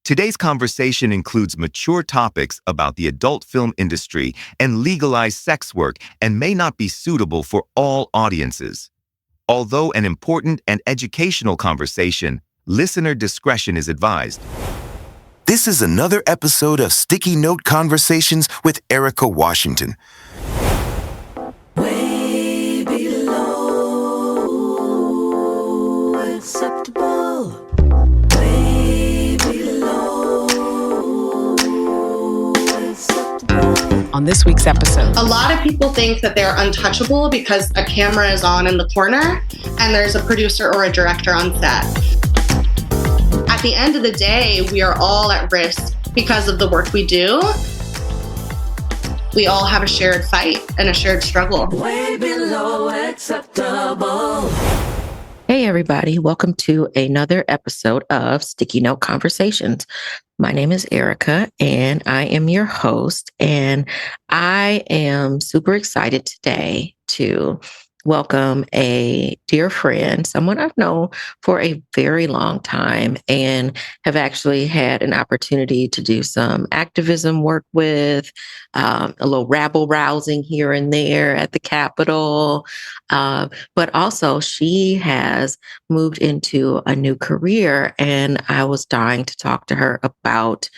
Today's conversation includes mature topics about the adult film industry and legalized sex work and may not be suitable for all audiences. Although an important and educational conversation, listener discretion is advised. This is another episode of Sticky Note Conversations with Erika Washington. Way below acceptable. Way below acceptable. On this week's episode, a lot of people think that they're untouchable because a camera is on in the corner and there's a producer or a director on set. At the end of the day, we are all at risk because of the work we do. We all have a shared fight and a shared struggle. Way below acceptable. hey everybody, welcome to another episode of Sticky Note Conversations. My name is Erika and I am your host, and I am super excited today to welcome a dear friend, someone I've known for a very long time and have actually had an opportunity to do some activism work with, a little rabble rousing here and there at the Capitol. But also she has moved into a new career, and I was dying to talk to her about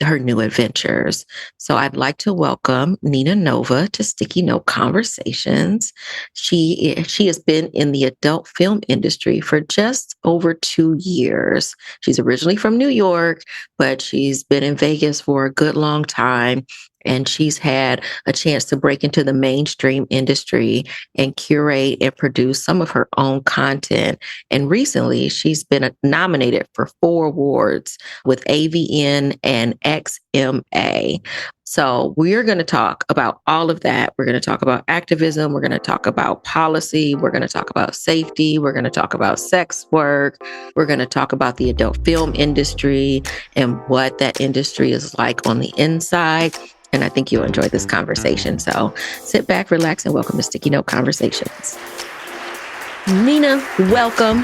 her new adventures. So I'd like to welcome Nina Nova to Sticky Note Conversations. She has been in the adult film industry for just over 2 years. She's originally from New York, but she's been in Vegas for a good long time. And she's had a chance to break into the mainstream industry and curate and produce some of her own content. And recently, she's been nominated for 4 awards with AVN and XMA. So we're going to talk about all of that. We're going to talk about activism. We're going to talk about policy. We're going to talk about safety. We're going to talk about sex work. We're going to talk about the adult film industry and what that industry is like on the inside. And I think you'll enjoy this conversation. So sit back, relax, and welcome to Sticky Note Conversations. Nina, welcome.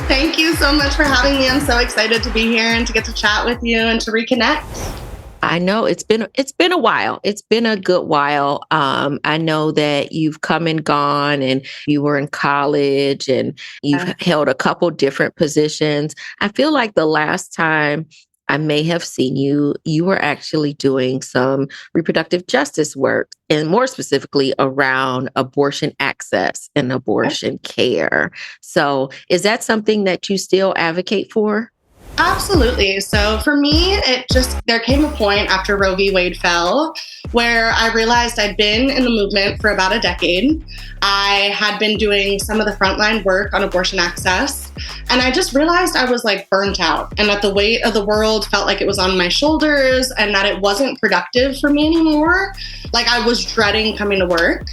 Thank you so much for having me. I'm so excited to be here and to get to chat with you and to reconnect. I know it's been a while. It's been a good while. I know that you've come and gone, and you were in college, and you've held a couple different positions. I feel like the last time I may have seen you, you were actually doing some reproductive justice work, and more specifically around abortion access and abortion care. So is that something that you still advocate for? Absolutely. So for me, there came a point after Roe v. Wade fell where I realized I'd been in the movement for about a decade. I had been doing some of the frontline work on abortion access, and I just realized I was burnt out, and that the weight of the world felt like it was on my shoulders, and that it wasn't productive for me anymore. I was dreading coming to work.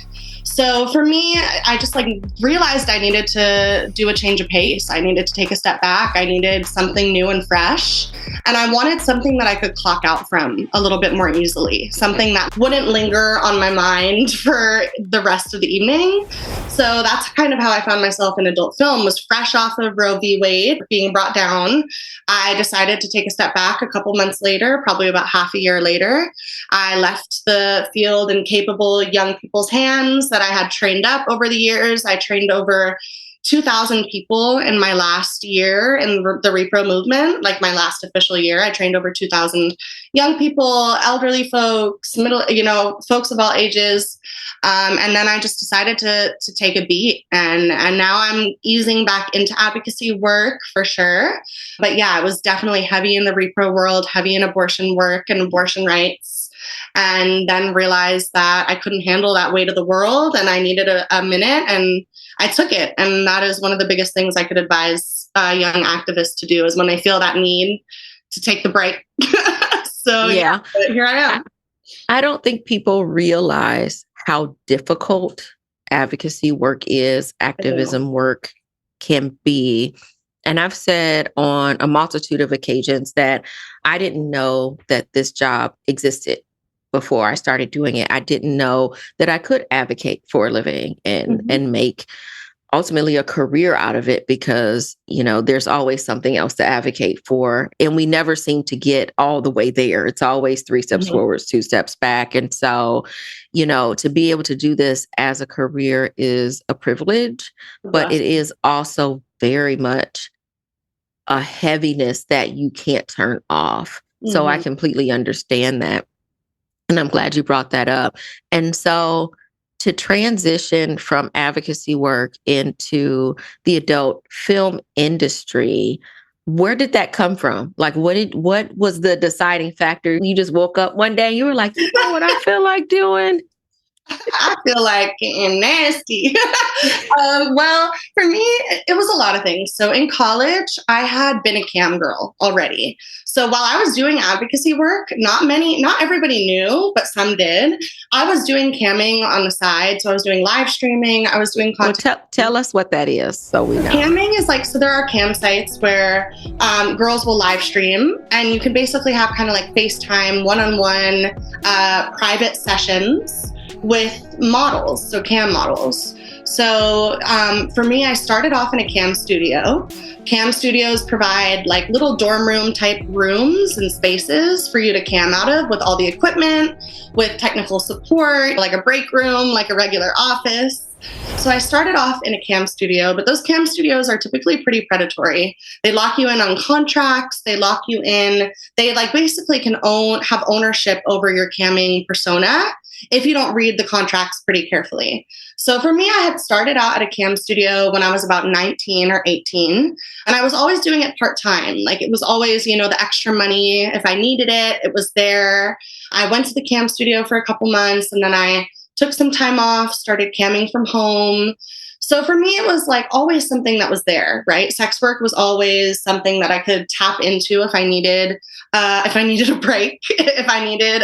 So for me, I just realized I needed to do a change of pace. I needed to take a step back. I needed something new and fresh. And I wanted something that I could clock out from a little bit more easily, something that wouldn't linger on my mind for the rest of the evening. So that's kind of how I found myself in adult film, was fresh off of Roe v. Wade being brought down. I decided to take a step back a couple months later, probably about half a year later. I left the field in capable young people's hands that I had trained up over the years. I trained over 2,000 people in my last year in the repro movement, my last official year. I trained over 2,000 young people, elderly folks, folks of all ages. And then I just decided to take a beat. And now I'm easing back into advocacy work for sure. But yeah, I was definitely heavy in the repro world, heavy in abortion work and abortion rights. And then realized that I couldn't handle that weight of the world and I needed a minute, and I took it. And that is one of the biggest things I could advise young activists to do, is when they feel that need to take the break. So yeah, here I am. I don't think people realize how difficult advocacy work is, activism work can be. And I've said on a multitude of occasions that I didn't know that this job existed before I started doing it. I didn't know that I could advocate for a living and make ultimately a career out of it because, there's always something else to advocate for. And we never seem to get all the way there. It's always 3 steps forward, 2 steps back. And so, to be able to do this as a career is a privilege, but it is also very much a heaviness that you can't turn off. So I completely understand that. And I'm glad you brought that up. And so to transition from advocacy work into the adult film industry, where did that come from? Like, what was the deciding factor? You just woke up one day and you were like, you know what I feel like doing? I feel like getting nasty. Well, for me, it was a lot of things. So in college, I had been a cam girl already. So while I was doing advocacy work, not everybody knew, but some did. I was doing camming on the side. So I was doing live streaming. I was doing content. Well, tell us what that is so we know. Camming is so there are cam sites where girls will live stream, and you can basically have kind of like FaceTime, one-on-one private sessions with models, so cam models. So for me, I started off in a cam studio. Cam studios provide like little dorm room type rooms and spaces for you to cam out of with all the equipment, with technical support, like a break room, like a regular office. So I started off in a cam studio, but those cam studios are typically pretty predatory. They lock you in on contracts. They lock you in. They basically can have ownership over your camming persona if you don't read the contracts pretty carefully. So for me, I had started out at a cam studio when I was about 19 or 18, and I was always doing it part-time. It was always, the extra money. If I needed it, it was there. I went to the cam studio for a couple months, and then I took some time off, started camming from home. So for me, it was always something that was there, right? Sex work was always something that I could tap into if I needed a break, if I needed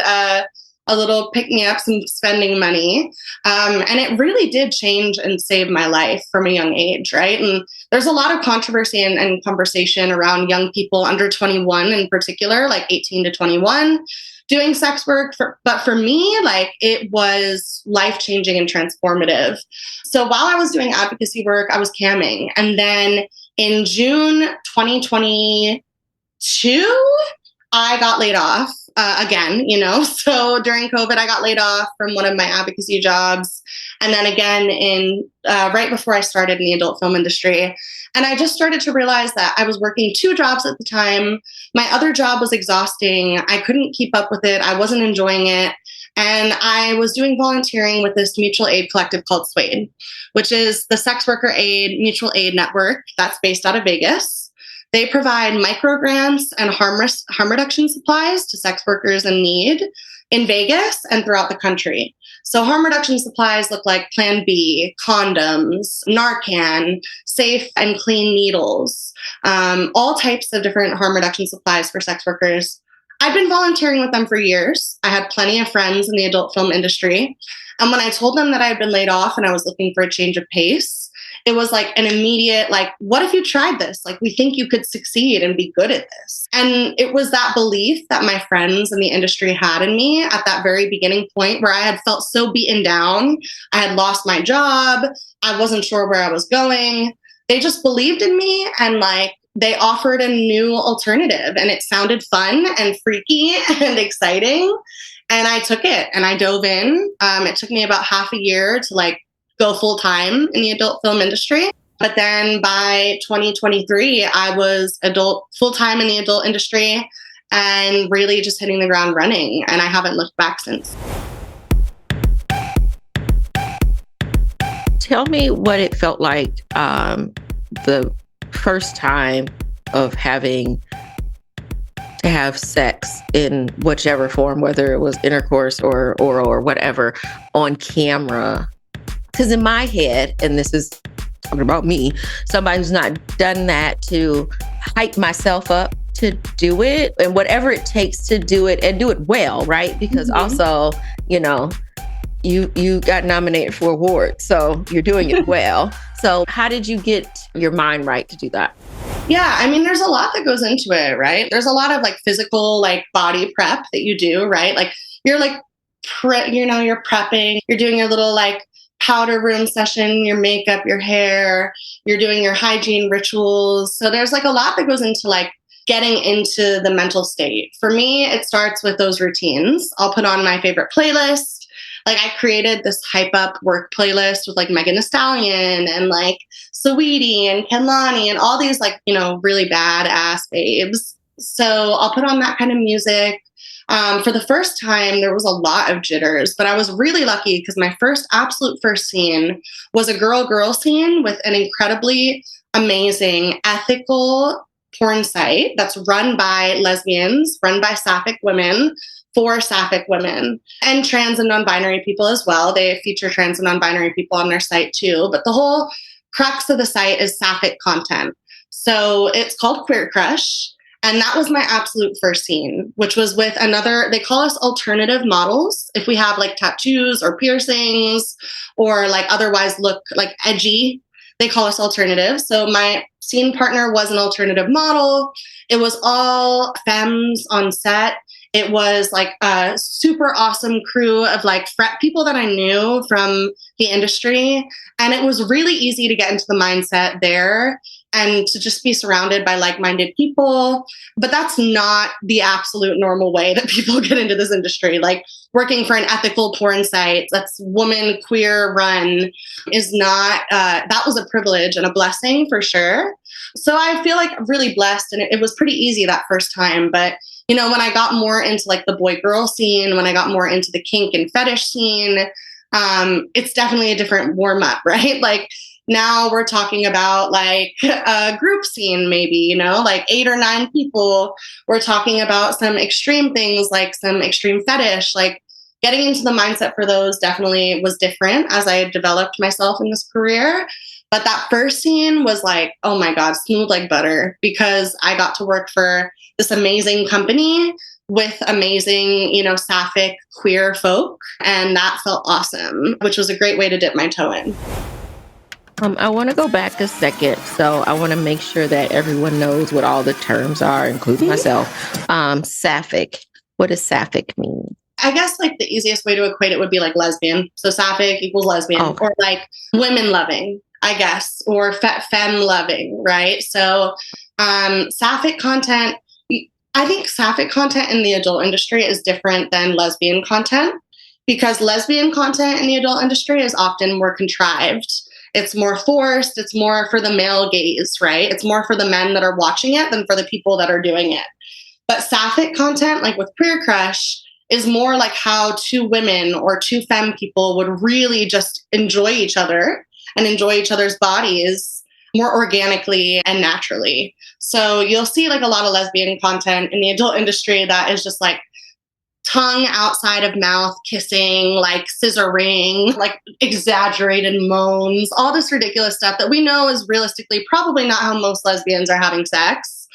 a little pick-me-up, some spending money. And it really did change and save my life from a young age, right? And there's a lot of controversy and conversation around young people under 21 in particular, 18 to 21, doing sex work. But for me, it was life-changing and transformative. So while I was doing advocacy work, I was camming. And then in June 2022, I got laid off again, So during COVID, I got laid off from one of my advocacy jobs. And then again right before I started in the adult film industry. And I just started to realize that I was working 2 jobs at the time. My other job was exhausting. I couldn't keep up with it. I wasn't enjoying it. And I was doing volunteering with this mutual aid collective called SWADE, which is the Sex Worker Aid Mutual Aid Network that's based out of Vegas. They provide micrograms and harm reduction supplies to sex workers in need in Vegas and throughout the country. So harm reduction supplies look like Plan B, condoms, Narcan, safe and clean needles, all types of different harm reduction supplies for sex workers. I've been volunteering with them for years. I had plenty of friends in the adult film industry. And when I told them that I had been laid off and I was looking for a change of pace, it was an immediate, what if you tried this? We think you could succeed and be good at this. And it was that belief that my friends in the industry had in me at that very beginning point where I had felt so beaten down. I had lost my job. I wasn't sure where I was going. They just believed in me, and they offered a new alternative, and it sounded fun and freaky and exciting. And I took it and I dove in. It took me about half a year to go full time in the adult film industry. But then by 2023, I was full time in the adult industry and really just hitting the ground running. And I haven't looked back since. Tell me what it felt like the first time of having to have sex in whichever form, whether it was intercourse or oral or whatever, on camera. Because in my head, and this is talking about me, somebody who's not done that, to hype myself up to do it and whatever it takes to do it and do it well, right? Because also, you got nominated for awards, so you're doing it well. So how did you get your mind right to do that? Yeah, there's a lot that goes into it, right? There's a lot of physical, body prep that you do, right? You're you're prepping, you're doing your little powder room session, your makeup, your hair, you're doing your hygiene rituals. So there's like a lot that goes into like getting into the mental state. For me, it starts with those routines. I'll put on my favorite playlist. Like I created this hype up work playlist with like Megan Thee Stallion and like Saweetie and Kehlani and all these like, you know, really badass babes. So I'll put on that kind of music. For the first time, there was a lot of jitters, but I was really lucky because my absolute first scene was a girl scene with an incredibly amazing ethical porn site that's run by lesbians, run by sapphic women, for sapphic women, and trans and non-binary people as well. They feature trans and non-binary people on their site too, but the whole crux of the site is sapphic content. So it's called Queer Crush. And that was my absolute first scene, which was with they call us alternative models. If we have like tattoos or piercings or like otherwise look like edgy, they call us alternative. So my scene partner was an alternative model. It was all femmes on set. It was like a super awesome crew of like people that I knew from the industry. And it was really easy to get into the mindset there and to just be surrounded by like-minded people. But that's not the absolute normal way that people get into this industry. Like working for an ethical porn site that's woman queer run is not, that was a privilege and a blessing for sure. So I feel like really blessed, and it was pretty easy that first time. But you know, when I got more into like the boy-girl scene, when I got more into the kink and fetish scene, it's definitely a different warm-up, right? Like now we're talking about like a group scene, maybe, you know, like 8 or 9 people. We're talking about some extreme things, like some extreme fetish, like getting into the mindset for those definitely was different as I developed myself in this career. But that first scene was like, oh my God, smooth like butter, because I got to work for this amazing company with amazing, you know, sapphic queer folk. And that felt awesome, which was a great way to dip my toe in. I want to go back a second. So I want to make sure that everyone knows what all the terms are, including myself. Sapphic. What does sapphic mean? I guess like the easiest way to equate it would be like lesbian. So sapphic equals lesbian, or like women loving, I guess, or femme loving, right? So sapphic content, I think sapphic content in the adult industry is different than lesbian content, because lesbian content in the adult industry is often more contrived. It's more forced. It's more for the male gaze, right? It's more for the men that are watching it than for the people that are doing it. But sapphic content, like with Queer Crush, is more like how 2 women or 2 femme people would really just enjoy each other and enjoy each other's bodies more organically and naturally. So you'll see like a lot of lesbian content in the adult industry that is just like tongue outside of mouth kissing, like scissoring, like exaggerated moans, all this ridiculous stuff that we know is realistically probably not how most lesbians are having sex.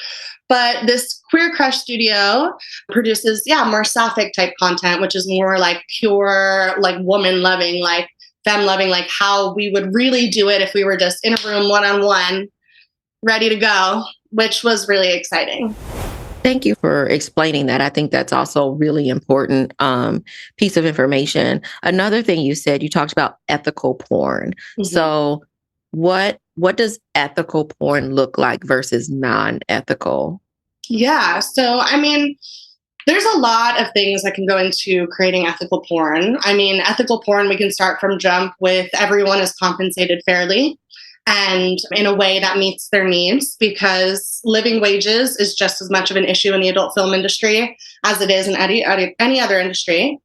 But this Queer Crush studio produces, more sapphic type content, which is more like pure, like woman loving, like femme loving, like how we would really do it if we were just in a room one-on-one, ready to go, which was really exciting. Thank you for explaining that. I think that's also a really important piece of information. Another thing you said, you talked about ethical porn. Mm-hmm. So what does ethical porn look like versus non-ethical? Yeah. So, I mean, there's a lot of things that can go into creating ethical porn. I mean, ethical porn, we can start from jump with everyone is compensated fairly and in a way that meets their needs, because living wages is just as much of an issue in the adult film industry as it is in any other industry.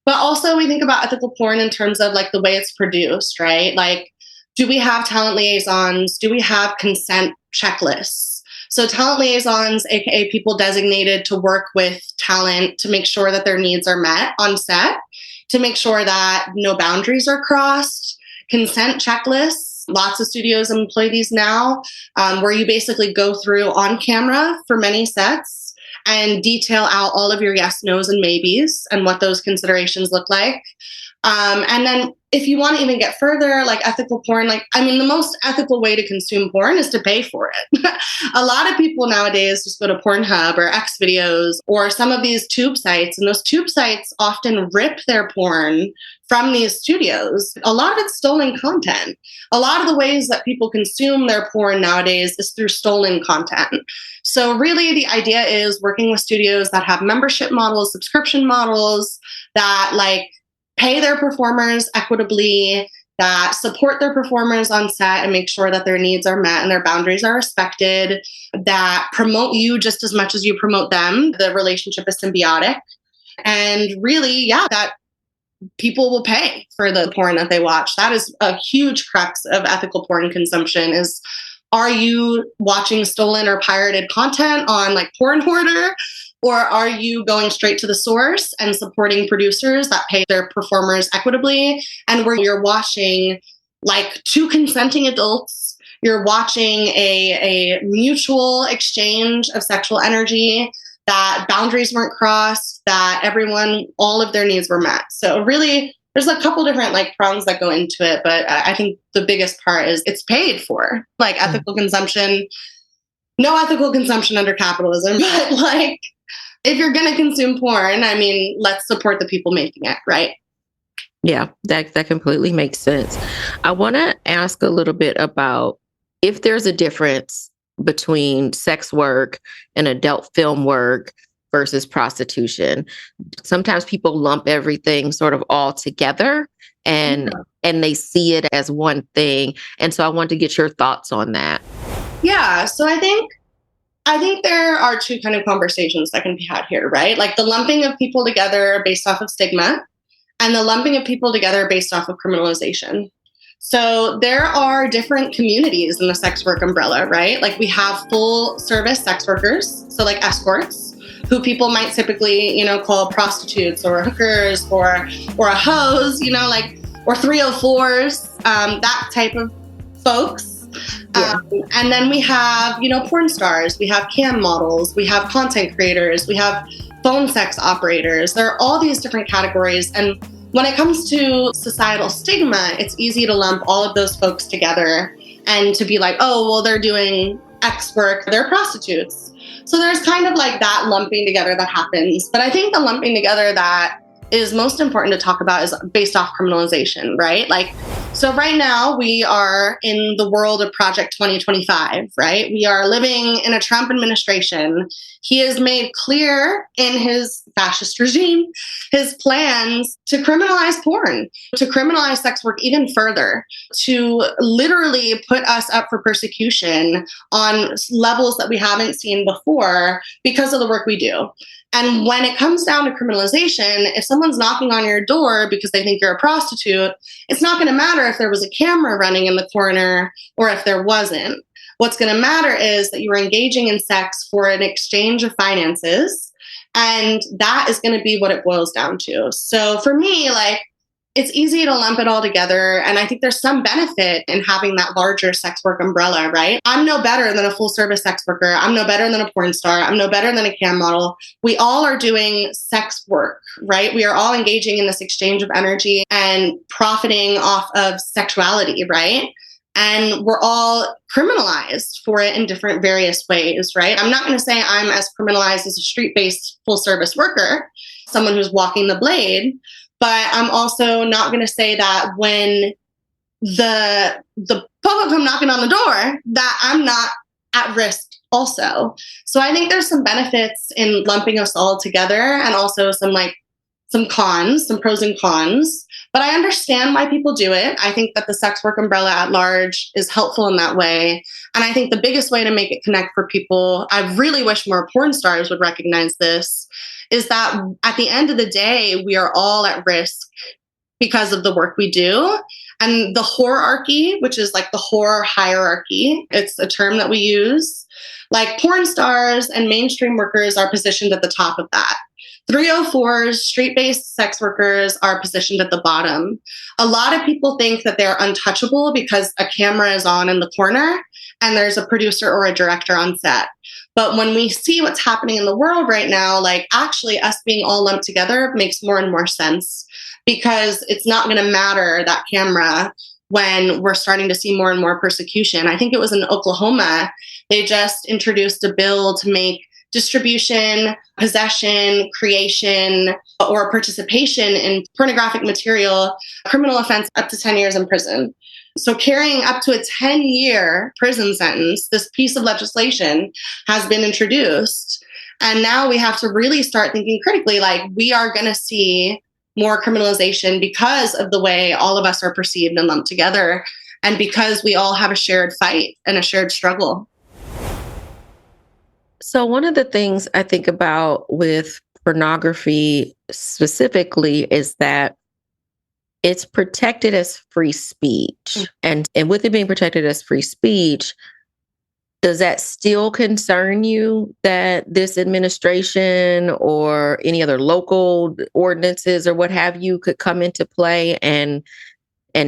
But also we think about ethical porn in terms of like the way it's produced, right? Like, do we have talent liaisons? Do we have consent checklists? So talent liaisons, aka people designated to work with talent to make sure that their needs are met on set, to make sure that no boundaries are crossed. Consent checklists, lots of studios employ these now, where you basically go through on camera for many sets and detail out all of your yes, nos, and maybes and what those considerations look like. And then if you want to even get further, like ethical porn, the most ethical way to consume porn is to pay for it. A lot of people nowadays just go to Pornhub or X videos or some of these tube sites, and those tube sites often rip their porn from these studios. A lot of it's stolen content. A lot of the ways that people consume their porn nowadays is through stolen content. So really the idea is working with studios that have membership models, subscription models that pay their performers equitably, that support their performers on set and make sure that their needs are met and their boundaries are respected, that promote you just as much as you promote them. The relationship is symbiotic. And really, that people will pay for the porn that they watch. That is a huge crux of ethical porn consumption is, are you watching stolen or pirated content on Porn Hoarder? Or are you going straight to the source and supporting producers that pay their performers equitably? And where you're watching two consenting adults, you're watching a mutual exchange of sexual energy, that boundaries weren't crossed, that all of their needs were met. So really, there's a couple different prongs that go into it, but I think the biggest part is it's paid for. Ethical consumption, no ethical consumption under capitalism, but if you're going to consume porn, let's support the people making it, right? Yeah, that completely makes sense. I want to ask a little bit about if there's a difference between sex work and adult film work versus prostitution. Sometimes people lump everything sort of all together and they see it as one thing. And so I want to get your thoughts on that. Yeah, so I think there are two kind of conversations that can be had here, right? The lumping of people together based off of stigma and the lumping of people together based off of criminalization. So there are different communities in the sex work umbrella, right? We have full service sex workers, so escorts, who people might typically, call prostitutes or hookers or a hose, or 304s, that type of folks. Yeah. And then we have, porn stars, we have cam models, we have content creators, we have phone sex operators. There are all these different categories. And when it comes to societal stigma, it's easy to lump all of those folks together and to be oh, well, they're doing X work, they're prostitutes. So there's kind of that lumping together that happens. But I think the lumping together that is most important to talk about is based off criminalization, right? So right now we are in the world of Project 2025, right? We are living in a Trump administration. He has made clear in his fascist regime, his plans to criminalize porn, to criminalize sex work even further, to literally put us up for persecution on levels that we haven't seen before because of the work we do. And when it comes down to criminalization, if someone's knocking on your door because they think you're a prostitute, it's not going to matter if there was a camera running in the corner or if there wasn't. What's going to matter is that you're engaging in sex for an exchange of finances. And that is going to be what it boils down to. So for me, it's easy to lump it all together. And I think there's some benefit in having that larger sex work umbrella, right? I'm no better than a full service sex worker. I'm no better than a porn star. I'm no better than a cam model. We all are doing sex work, right? We are all engaging in this exchange of energy and profiting off of sexuality, right? And we're all criminalized for it in different various ways, right? I'm not going to say I'm as criminalized as a street-based full-service worker, someone who's walking the blade, but I'm also not going to say that when the public come knocking on the door, that I'm not at risk also. So I think there's some benefits in lumping us all together and also some cons, some pros and cons. But I understand why people do it. I think that the sex work umbrella at large is helpful in that way. And I think the biggest way to make it connect for people, I really wish more porn stars would recognize this, is that at the end of the day, we are all at risk because of the work we do. And the whorearchy, which is the whore hierarchy, it's a term that we use. Porn stars and mainstream workers are positioned at the top of that. 304s, street-based sex workers are positioned at the bottom. A lot of people think that they're untouchable because a camera is on in the corner and there's a producer or a director on set. But when we see what's happening in the world right now, like actually us being all lumped together makes more and more sense, because it's not going to matter, that camera, when we're starting to see more and more persecution. I think it was in Oklahoma, they just introduced a bill to make distribution, possession, creation, or participation in pornographic material a criminal offense up to 10 years in prison. So carrying up to a 10-year prison sentence, this piece of legislation has been introduced. And now we have to really start thinking critically, like we are going to see more criminalization because of the way all of us are perceived and lumped together, and because we all have a shared fight and a shared struggle. So one of the things I think about with pornography specifically is that it's protected as free speech. And with it being protected as free speech, does that still concern you that this administration or any other local ordinances or what have you could come into play and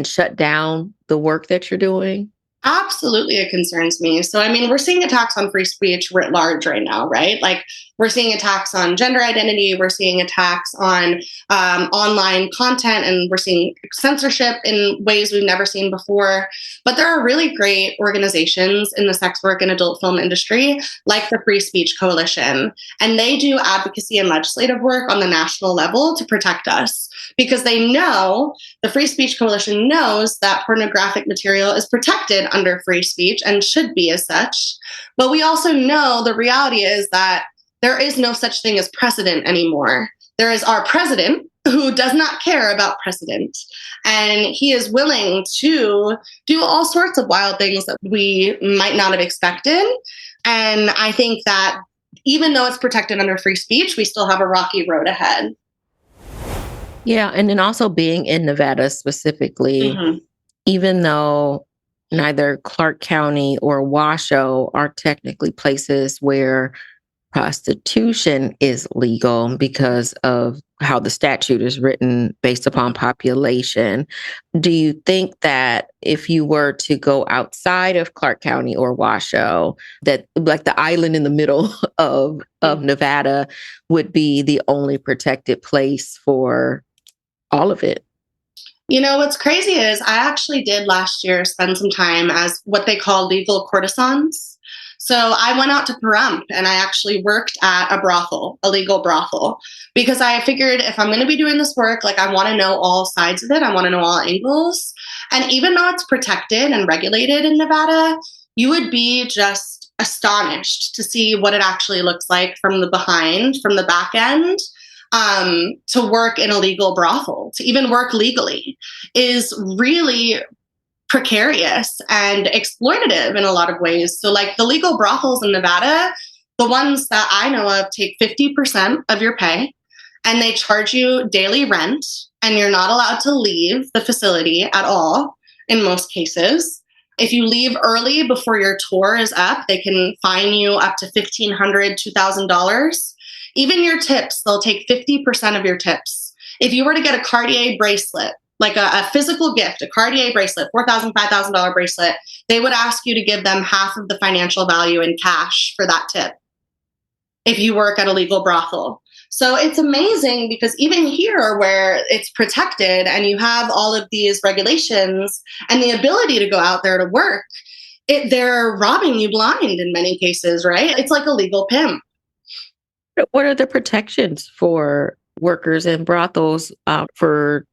shut down the work that you're doing? Absolutely, it concerns me. So, I mean, we're seeing attacks on free speech writ large right now, right? Like, we're seeing attacks on gender identity, we're seeing attacks on online content, and we're seeing censorship in ways we've never seen before. But there are really great organizations in the sex work and adult film industry, like the Free Speech Coalition, and they do advocacy and legislative work on the national level to protect us, because they know, the Free Speech Coalition knows, that pornographic material is protected under free speech and should be as such. But we also know the reality is that there is no such thing as precedent anymore. There is our president, who does not care about precedent. And he is willing to do all sorts of wild things that we might not have expected. And I think that even though it's protected under free speech, we still have a rocky road ahead. Yeah. And then also being in Nevada specifically, even though neither Clark County or Washoe are technically places where prostitution is legal because of how the statute is written based upon population. Do you think that if you were to go outside of Clark County or Washoe, that like the island in the middle of Nevada would be the only protected place for all of it? You know, what's crazy is I actually did last year spend some time as what they call legal courtesans. So I went out to Pahrump and I actually worked at a brothel, a legal brothel, because I figured if I'm going to be doing this work, like I want to know all sides of it. I want to know all angles. And even though it's protected and regulated in Nevada, you would be just astonished to see what it actually looks like from the behind, from the back end. To work in a legal brothel, to even work legally, is really precarious and exploitative in a lot of ways. So like the legal brothels in Nevada, the ones that I know of take 50% of your pay, and they charge you daily rent, and you're not allowed to leave the facility at all in most cases. If you leave early before your tour is up, they can fine you up to $1,500, $2,000. Even your tips, they'll take 50% of your tips. If you were to get a Cartier bracelet, like a physical gift, a Cartier bracelet, $4,000, $5,000 bracelet, they would ask you to give them half of the financial value in cash for that tip if you work at a legal brothel. So it's amazing because even here where it's protected and you have all of these regulations and the ability to go out there to work, they're robbing you blind in many cases, right? It's like a legal pimp. What are the protections for workers in brothels for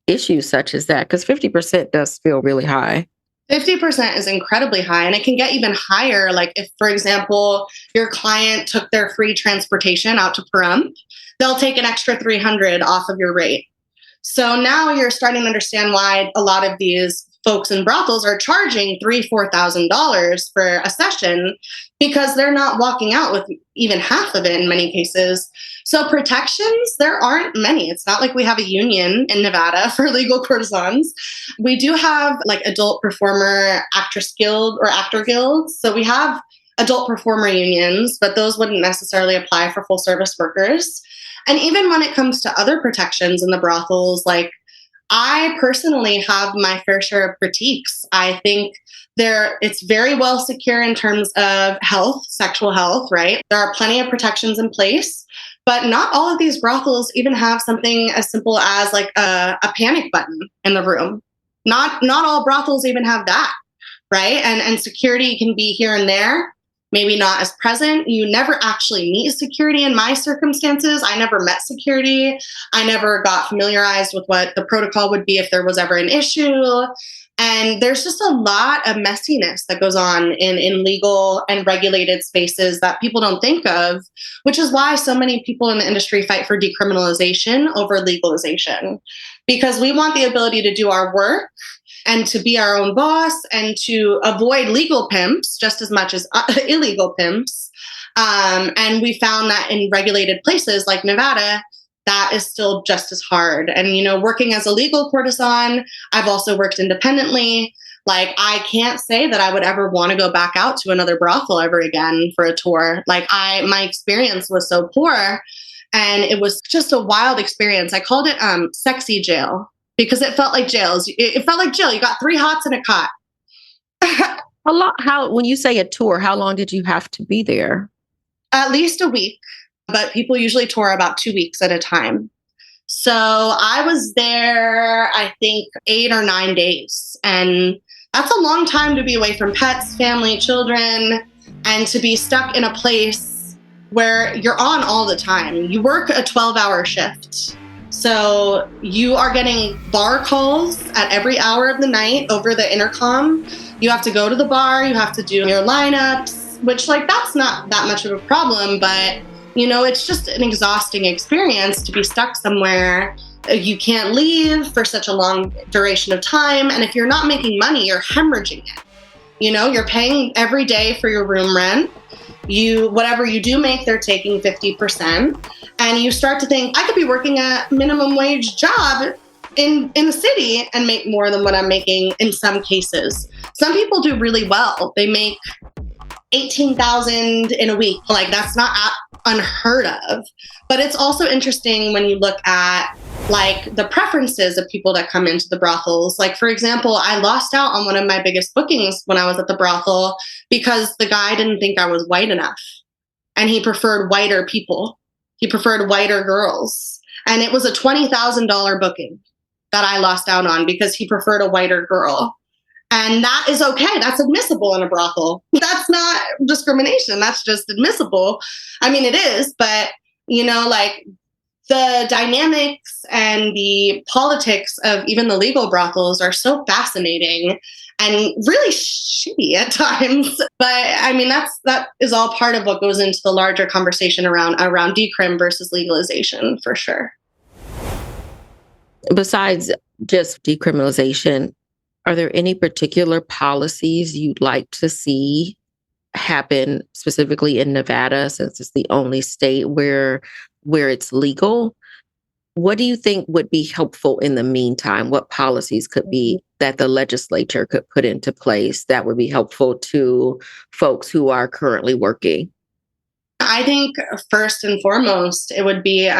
issues such as that? Because 50% does feel really high. 50% is incredibly high, and it can get even higher. Like if, for example, your client took their free transportation out to Pahrump, they'll take an extra $300 off of your rate. So now you're starting to understand why a lot of these folks in brothels are charging $3,000, $4,000 for a session, because they're not walking out with even half of it in many cases. So protections, there aren't many. It's not like we have a union in Nevada for legal courtesans. We do have like adult performer actress guild or actor guilds. So we have adult performer unions, but those wouldn't necessarily apply for full service workers. And even when it comes to other protections in the brothels, like I personally have my fair share of critiques. I think it's very well secure in terms of health, sexual health, right? There are plenty of protections in place, but not all of these brothels even have something as simple as like a panic button in the room. Not all brothels even have that, right? And security can be here and there, maybe not as present. You never actually meet security in my circumstances. I never met security. I never got familiarized with what the protocol would be if there was ever an issue. And there's just a lot of messiness that goes on in legal and regulated spaces that people don't think of, which is why so many people in the industry fight for decriminalization over legalization, because we want the ability to do our work and to be our own boss and to avoid legal pimps just as much as illegal pimps. And we found that in regulated places like Nevada, that is still just as hard. And, working as a legal courtesan, I've also worked independently. Like, I can't say that I would ever want to go back out to another brothel ever again for a tour. Like, my experience was so poor, and it was just a wild experience. I called it sexy jail because it felt like jails. It felt like jail. You got 3 hots and a cot. When you say a tour, how long did you have to be there? At least a week. But people usually tour about 2 weeks at a time. So I was there, I think, 8 or 9 days. And that's a long time to be away from pets, family, children, and to be stuck in a place where you're on all the time. You work a 12-hour shift. So you are getting bar calls at every hour of the night over the intercom. You have to go to the bar, you have to do your lineups, which, that's not that much of a problem, but it's just an exhausting experience to be stuck somewhere. You can't leave for such a long duration of time. And if you're not making money, you're hemorrhaging it. You're paying every day for your room rent. Whatever you do make, they're taking 50%. And you start to think, I could be working a minimum wage job in the city and make more than what I'm making in some cases. Some people do really well. They make $18,000 in a week. That's not unheard of. But it's also interesting when you look at the preferences of people that come into the brothels. For example, I lost out on one of my biggest bookings when I was at the brothel because the guy didn't think I was white enough. And he preferred whiter people. He preferred whiter girls. And it was a $20,000 booking that I lost out on because he preferred a whiter girl. And that is okay. That's admissible in a brothel. That's not discrimination. That's just admissible. I mean, it is, but, the dynamics and the politics of even the legal brothels are so fascinating and really shitty at times. But I mean, that is all part of what goes into the larger conversation around decrim versus legalization, for sure. Besides just decriminalization, are there any particular policies you'd like to see happen specifically in Nevada, since it's the only state where it's legal? What do you think would be helpful in the meantime? What policies could be that the legislature could put into place that would be helpful to folks who are currently working? I think first and foremost, it would be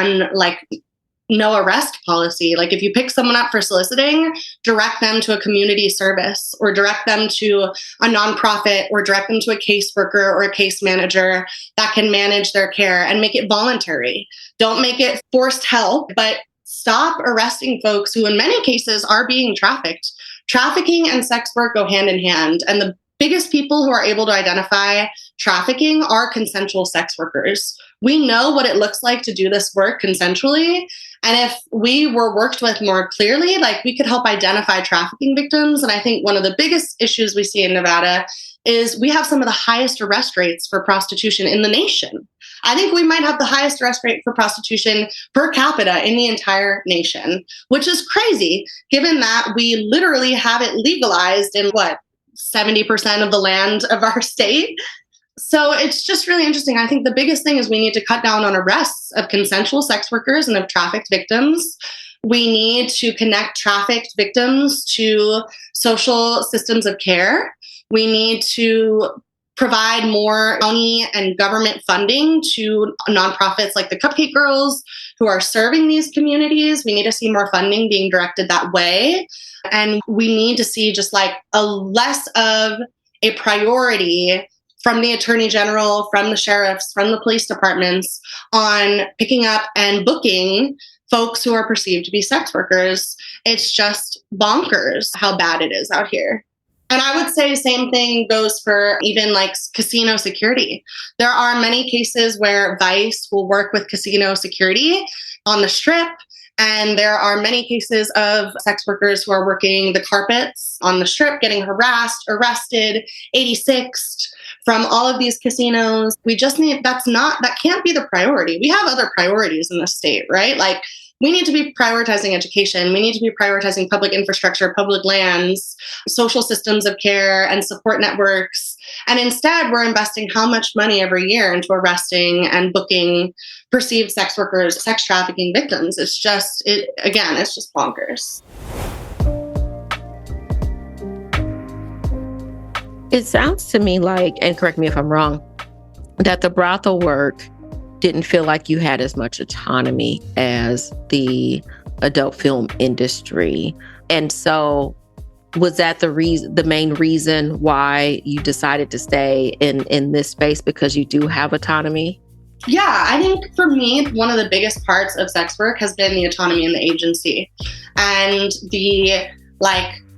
no arrest policy. If you pick someone up for soliciting, direct them to a community service or direct them to a nonprofit or direct them to a caseworker or a case manager that can manage their care and make it voluntary. Don't make it forced help, but stop arresting folks who in many cases are being trafficked. Trafficking and sex work go hand in hand. And the biggest people who are able to identify trafficking are consensual sex workers. We know what it looks like to do this work consensually. And if we were worked with more clearly, we could help identify trafficking victims. And I think one of the biggest issues we see in Nevada is we have some of the highest arrest rates for prostitution in the nation. I think we might have the highest arrest rate for prostitution per capita in the entire nation, which is crazy, given that we literally have it legalized in 70% of the land of our state. So it's just really interesting. I think the biggest thing is we need to cut down on arrests of consensual sex workers and of trafficked victims. We need to connect trafficked victims to social systems of care. We need to provide more county and government funding to nonprofits like the Cupcake Girls who are serving these communities. We need to see more funding being directed that way. And we need to see just like a less of a priority from the attorney general, from the sheriffs, from the police departments on picking up and booking folks who are perceived to be sex workers. It's just bonkers how bad it is out here. And I would say the same thing goes for even like casino security. There are many cases where Vice will work with casino security on the Strip. And there are many cases of sex workers who are working the carpets on the Strip, getting harassed, arrested, 86'd from all of these casinos. We just need, that can't be the priority. We have other priorities in the state, right? Like, we need to be prioritizing education. We need to be prioritizing public infrastructure, public lands, social systems of care, and support networks. And instead, we're investing how much money every year into arresting and booking perceived sex workers, sex trafficking victims. It's just bonkers. It sounds to me like, and correct me if I'm wrong, that the brothel work didn't feel like you had as much autonomy as the adult film industry. And so was that the main reason why you decided to stay in this space, because you do have autonomy? Yeah, I think for me, one of the biggest parts of sex work has been the autonomy and the agency and the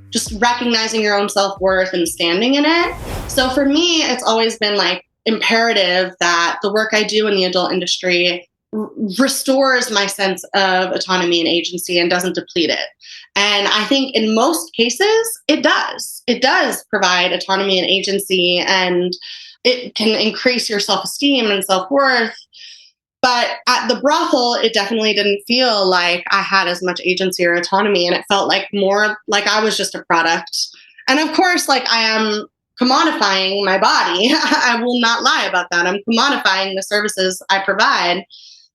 just recognizing your own self-worth and standing in it. So for me, it's always been imperative that the work I do in the adult industry restores my sense of autonomy and agency and doesn't deplete it. And I think in most cases, it does. It does provide autonomy and agency, and it can increase your self-esteem and self-worth. But at the brothel, it definitely didn't feel like I had as much agency or autonomy, and it felt more like I was just a product. And of course, I am commodifying my body. I will not lie about that. I'm commodifying the services I provide,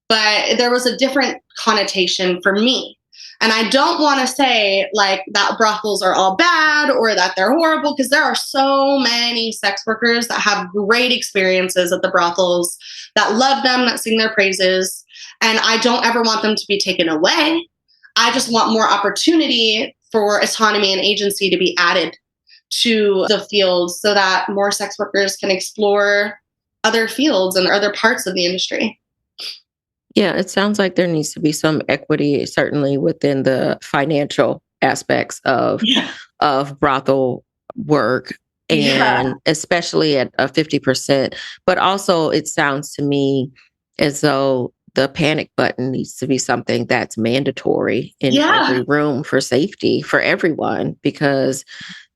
but there was a different connotation for me. And I don't want to say that brothels are all bad or that they're horrible, because there are so many sex workers that have great experiences at the brothels, that love them, that sing their praises. And I don't ever want them to be taken away. I just want more opportunity for autonomy and agency to be added to the fields so that more sex workers can explore other fields and other parts of the industry. Yeah, it sounds like there needs to be some equity, certainly within the financial aspects of brothel work, and especially at 50%. But also, it sounds to me as though the panic button needs to be something that's mandatory in every room for safety for everyone, because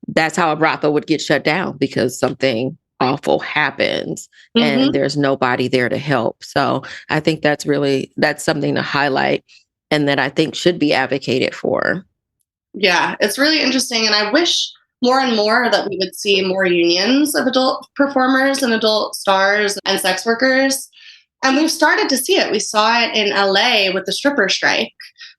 that's how a brothel would get shut down, because something awful happens and there's nobody there to help. So I think that's something to highlight and that I think should be advocated for. Yeah, it's really interesting. And I wish more and more that we would see more unions of adult performers and adult stars and sex workers. And we've started to see it. We saw it in LA with the stripper strike.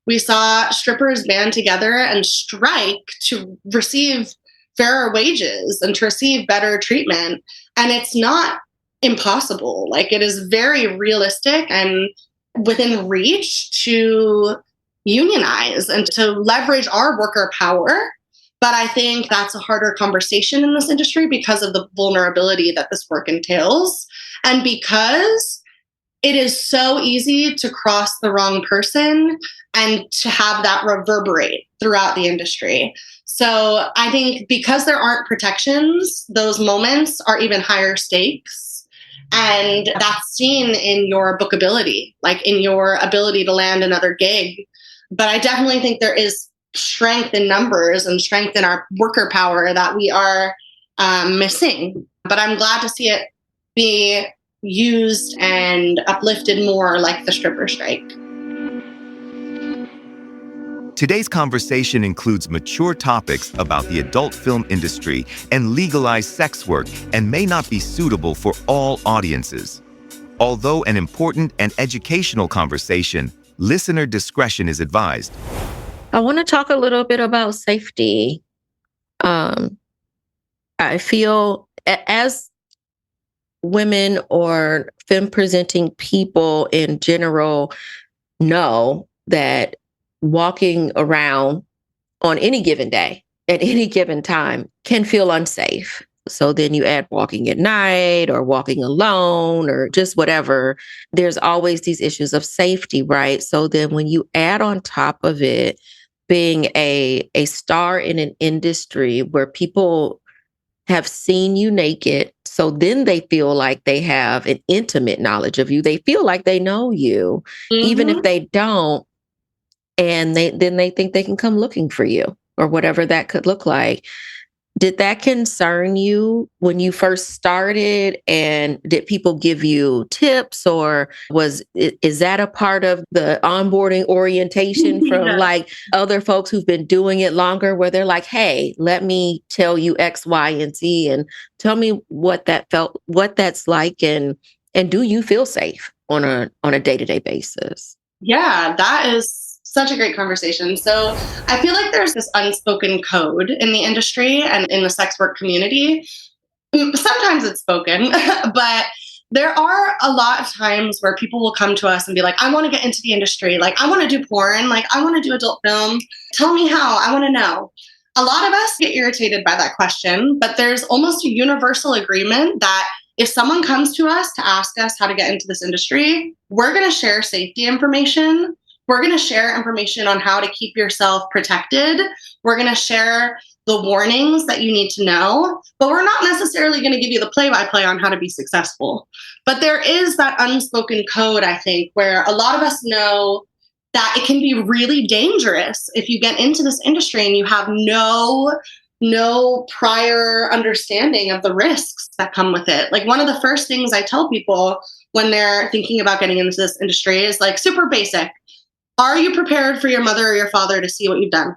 We saw strippers band together and strike to receive fairer wages and to receive better treatment. And it's not impossible. It is very realistic and within reach to unionize and to leverage our worker power. But I think that's a harder conversation in this industry because of the vulnerability that this work entails. And because it is so easy to cross the wrong person and to have that reverberate throughout the industry. So I think because there aren't protections, those moments are even higher stakes. And that's seen in your bookability, in your ability to land another gig. But I definitely think there is strength in numbers and strength in our worker power that we are missing. But I'm glad to see it be used and uplifted more, like the stripper strike. Today's conversation includes mature topics about the adult film industry and legalized sex work and may not be suitable for all audiences. Although an important and educational conversation, listener discretion is advised. I want to talk a little bit about safety. I feel as women or femme presenting people in general know that walking around on any given day at any given time can feel unsafe. So then you add walking at night or walking alone or just whatever. There's always these issues of safety, right? So then when you add on top of it being a star in an industry where people have seen you naked, so then they feel like they have an intimate knowledge of you. They feel like they know you, even if Mhm. they don't, and they think they can come looking for you or whatever that could look like. Did that concern you when you first started? And did people give you tips, or is that a part of the onboarding orientation from Yeah. like other folks who've been doing it longer, where they're like, hey, let me tell you X, Y, and Z, and tell me what that's like, and do you feel safe on a day-to-day basis? Yeah, that is such a great conversation. So I feel like there's this unspoken code in the industry and in the sex work community. Sometimes it's spoken, but there are a lot of times where people will come to us and be like, I want to get into the industry. Like, I want to do porn. Like, I want to do adult film. Tell me how. I want to know. A lot of us get irritated by that question, but there's almost a universal agreement that if someone comes to us to ask us how to get into this industry, we're going to share safety information. We're going to share information on how to keep yourself protected. We're going to share the warnings that you need to know, but we're not necessarily going to give you the play-by-play on how to be successful. But there is that unspoken code, I think, where a lot of us know that it can be really dangerous if you get into this industry and you have no prior understanding of the risks that come with it. Like, one of the first things I tell people when they're thinking about getting into this industry is like super basic. Are you prepared for your mother or your father to see what you've done?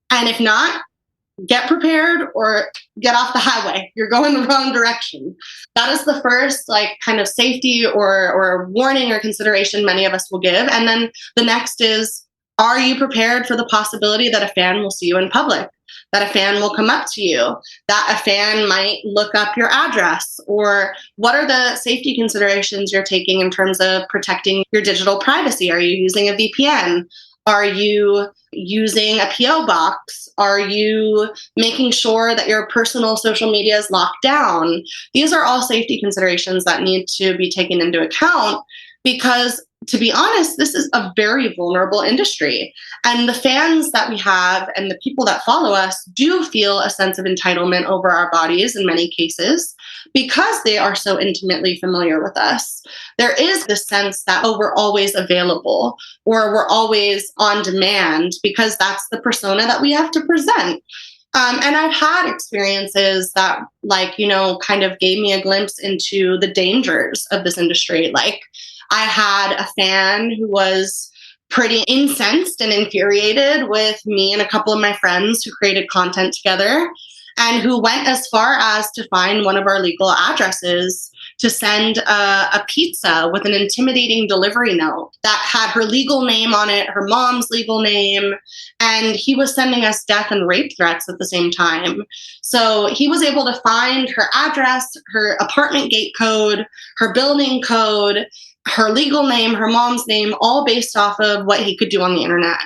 And if not, get prepared or get off the highway. You're going the wrong direction. That is the first like kind of safety or warning or consideration many of us will give. And then the next is, are you prepared for the possibility that a fan will see you in public? That a fan will come up to you, that a fan might look up your address, or what are the safety considerations you're taking in terms of protecting your digital privacy? Are you using a VPN? Are you using a PO box? Are you making sure that your personal social media is locked down? These are all safety considerations that need to be taken into account because, to be honest, this is a very vulnerable industry. And the fans that we have and the people that follow us do feel a sense of entitlement over our bodies in many cases because they are so intimately familiar with us. There is this sense that, oh, we're always available or we're always on demand because that's the persona that we have to present. And I've had experiences that, like, kind of gave me a glimpse into the dangers of this industry. Like, I had a fan who was pretty incensed and infuriated with me and a couple of my friends who created content together, and who went as far as to find one of our legal addresses to send a pizza with an intimidating delivery note that had her legal name on it, her mom's legal name, and he was sending us death and rape threats at the same time. So he was able to find her address, her apartment gate code, her building code, her legal name, her mom's name, all based off of what he could do on the internet.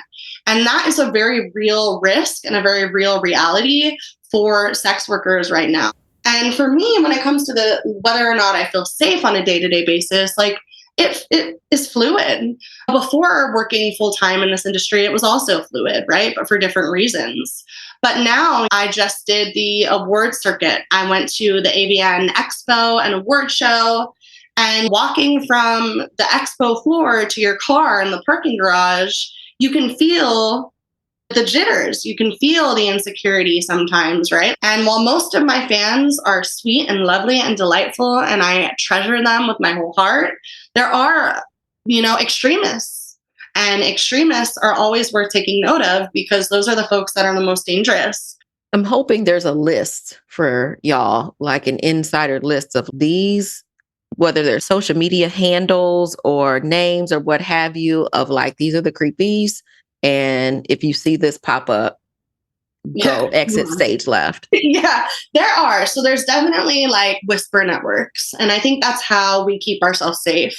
And that is a very real risk and a very real reality for sex workers right now. And for me, when it comes to the whether or not I feel safe on a day-to-day basis, like it is fluid. Before working full-time in this industry, it was also fluid, right? But for different reasons. But now I just did the award circuit. I went to the AVN Expo and award show. And walking from the expo floor to your car in the parking garage, you can feel the jitters. You can feel the insecurity sometimes, right? And while most of my fans are sweet and lovely and delightful, and I treasure them with my whole heart, there are, extremists. And extremists are always worth taking note of because those are the folks that are the most dangerous. I'm hoping there's a list for y'all, like an insider list of these, whether they're social media handles or names or what have you, of like, these are the creepies. And if you see this pop up, go exit stage left. Yeah, there are. So there's definitely like whisper networks. And I think that's how we keep ourselves safe.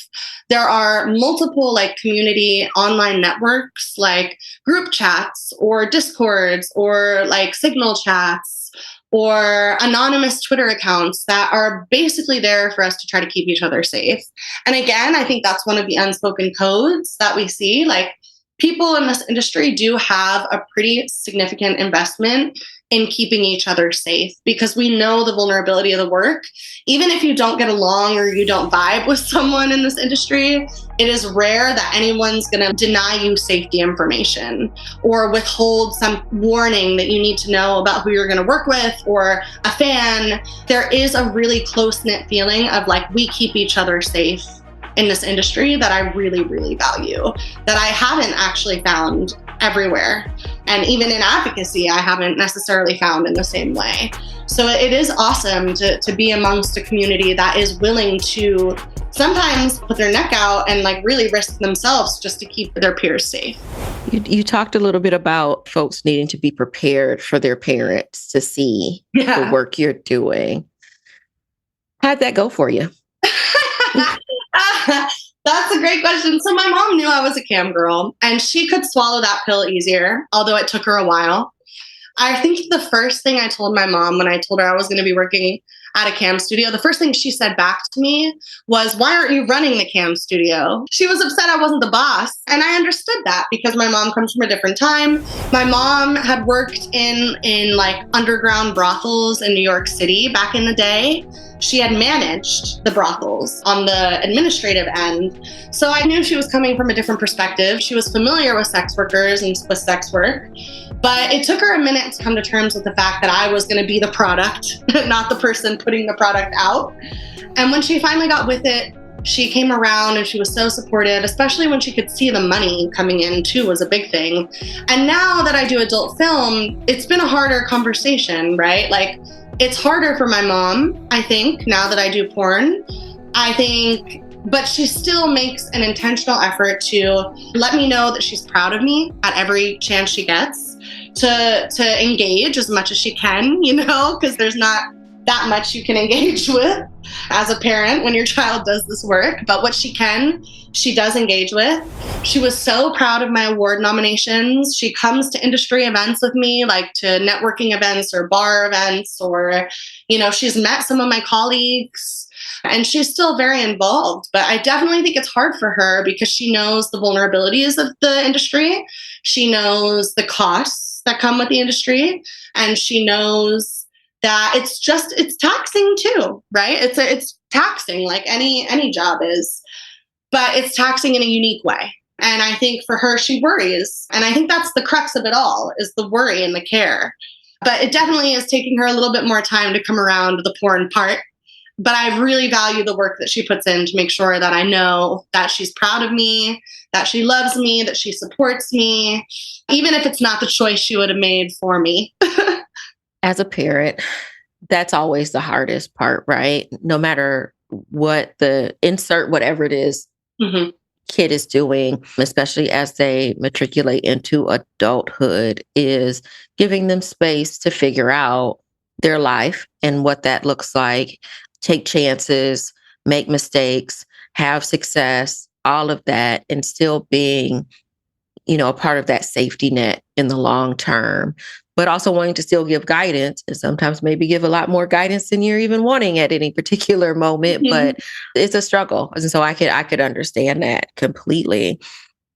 There are multiple like community online networks, like group chats or discords or like signal chats or anonymous Twitter accounts that are basically there for us to try to keep each other safe. And again, I think that's one of the unspoken codes that we see. Like, people in this industry do have a pretty significant investment in keeping each other safe because we know the vulnerability of the work. Even if you don't get along or you don't vibe with someone in this industry, it is rare that anyone's going to deny you safety information or withhold some warning that you need to know about who you're going to work with or a fan. There is a really close-knit feeling of like, we keep each other safe in this industry that I really, really value, that I haven't actually found everywhere. And even in advocacy, I haven't necessarily found in the same way. So it is awesome to be amongst a community that is willing to sometimes put their neck out and like really risk themselves just to keep their peers safe. You talked a little bit about folks needing to be prepared for their parents to see the work you're doing. How'd that go for you? That's a great question. So my mom knew I was a cam girl and she could swallow that pill easier, although it took her a while. I think the first thing I told my mom when I told her I was going to be working at a cam studio, the first thing she said back to me was, "Why aren't you running the cam studio?" She was upset I wasn't the boss. And I understood that because my mom comes from a different time. My mom had worked in like underground brothels in New York City back in the day. She had managed the brothels on the administrative end. So I knew she was coming from a different perspective. She was familiar with sex workers and with sex work. But it took her a minute to come to terms with the fact that I was going to be the product, not the person putting the product out. And when she finally got with it, she came around and she was so supportive, especially when she could see the money coming in too was a big thing. And now that I do adult film, it's been a harder conversation, right? Like, it's harder for my mom, I think, now that I do porn. I think, but she still makes an intentional effort to let me know that she's proud of me at every chance she gets, to engage as much as she can, you know, because there's not that much you can engage with as a parent when your child does this work. But what she can, she does engage with. She was so proud of my award nominations. She comes to industry events with me, like to networking events or bar events, or, you know, she's met some of my colleagues and she's still very involved. But I definitely think it's hard for her because she knows the vulnerabilities of the industry. She knows the costs that come with the industry, and she knows that it's taxing too, right? It's taxing like any job is, but it's taxing in a unique way. And I think for her, she worries. And I think that's the crux of it all, is the worry and the care. But it definitely is taking her a little bit more time to come around to the porn part. But I really value the work that she puts in to make sure that I know that she's proud of me, that she loves me, that she supports me, even if it's not the choice she would have made for me. As a parent, that's always the hardest part, right? No matter what the insert, whatever it is, kid is doing, especially as they matriculate into adulthood, is giving them space to figure out their life and what that looks like, take chances, make mistakes, have success, all of that, and still being, you know, a part of that safety net in the long term, but also wanting to still give guidance, and sometimes maybe give a lot more guidance than you're even wanting at any particular moment. But it's a struggle. And so I could understand that completely.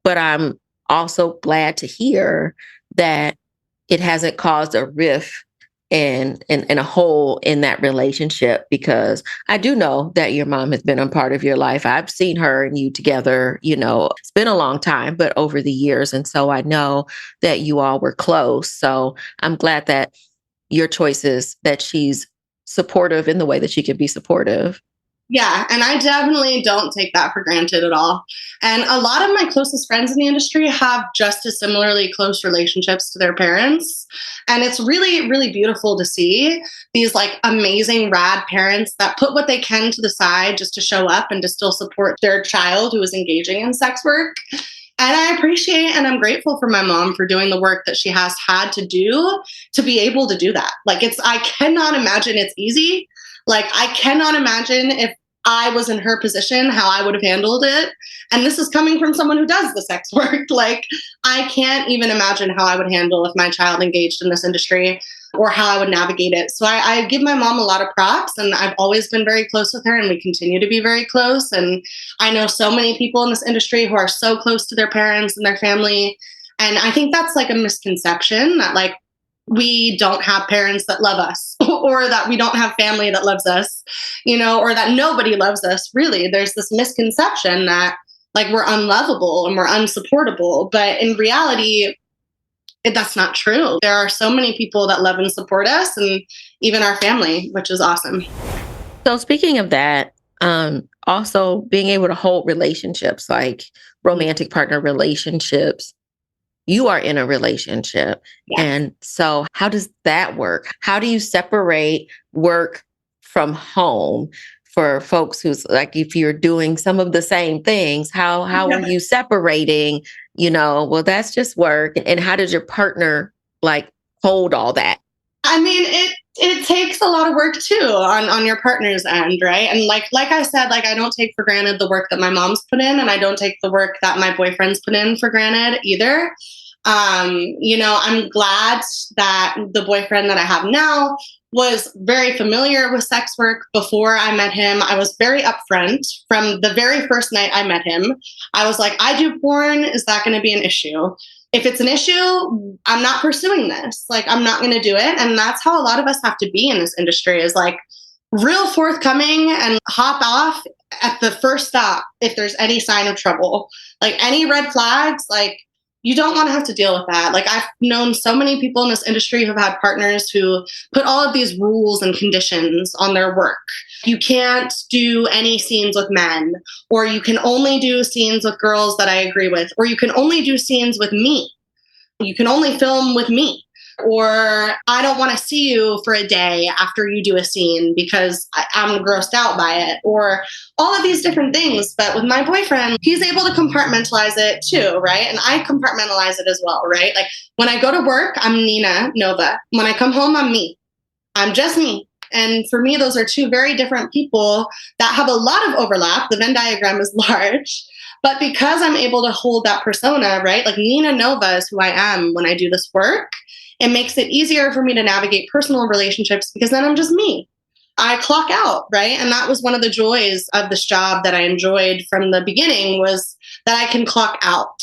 But I'm also glad to hear that it hasn't caused a rift and a hole in that relationship, because I do know that your mom has been a part of your life. I've seen her and you together, you know, it's been a long time, but over the years. And so I know that you all were close. So I'm glad that your choices, that she's supportive in the way that she can be supportive. Yeah, and I definitely don't take that for granted at all. And a lot of my closest friends in the industry have just as similarly close relationships to their parents. And it's really, really beautiful to see these like amazing, rad parents that put what they can to the side just to show up and to still support their child who is engaging in sex work. And I appreciate and I'm grateful for my mom for doing the work that she has had to do to be able to do that. Like I cannot imagine it's easy. Like I cannot imagine if I was in her position, how I would have handled it. And this is coming from someone who does the sex work. Like I can't even imagine how I would handle if my child engaged in this industry or how I would navigate it. So I give my mom a lot of props, and I've always been very close with her, and we continue to be very close. And I know so many people in this industry who are so close to their parents and their family. And I think that's like a misconception that like we don't have parents that love us or that we don't have family that loves us, or that nobody loves us. Really, there's this misconception that like we're unlovable and we're unsupportable. But in reality, that's not true. There are so many people that love and support us, and even our family, which is awesome. So speaking of that, also being able to hold relationships, like romantic partner relationships, you are in a relationship. Yes. And so how does that work? How do you separate work from home for folks who's like, if you're doing some of the same things, how are you separating, well, that's just work. And how does your partner like hold all that? I mean, it takes a lot of work too on your partner's end, right? And like I said, like I don't take for granted the work that my mom's put in, and I don't take the work that my boyfriend's put in for granted either. I'm glad that the boyfriend that I have now was very familiar with sex work before I met him. I was very upfront from the very first night I met him. I was like, I do porn. Is that going to be an issue? If it's an issue, I'm not pursuing this. Like, I'm not going to do it. And that's how a lot of us have to be in this industry, is like real forthcoming and hop off at the first stop if there's any sign of trouble. Like any red flags, like you don't want to have to deal with that. Like I've known so many people in this industry who've had partners who put all of these rules and conditions on their work. You can't do any scenes with men, or you can only do scenes with girls that I agree with, or you can only do scenes with me. You can only film with me. Or I don't want to see you for a day after you do a scene because I'm grossed out by it, or all of these different things. But with my boyfriend, he's able to compartmentalize it too, right? And I compartmentalize it as well, right? Like when I go to work, I'm Nina Nova. When I come home, I'm me. I'm just me. And for me, those are two very different people that have a lot of overlap. The Venn diagram is large. But because I'm able to hold that persona, right? Like Nina Nova is who I am when I do this work. It makes it easier for me to navigate personal relationships because then I'm just me. I clock out, right? And that was one of the joys of this job that I enjoyed from the beginning, was that I can clock out.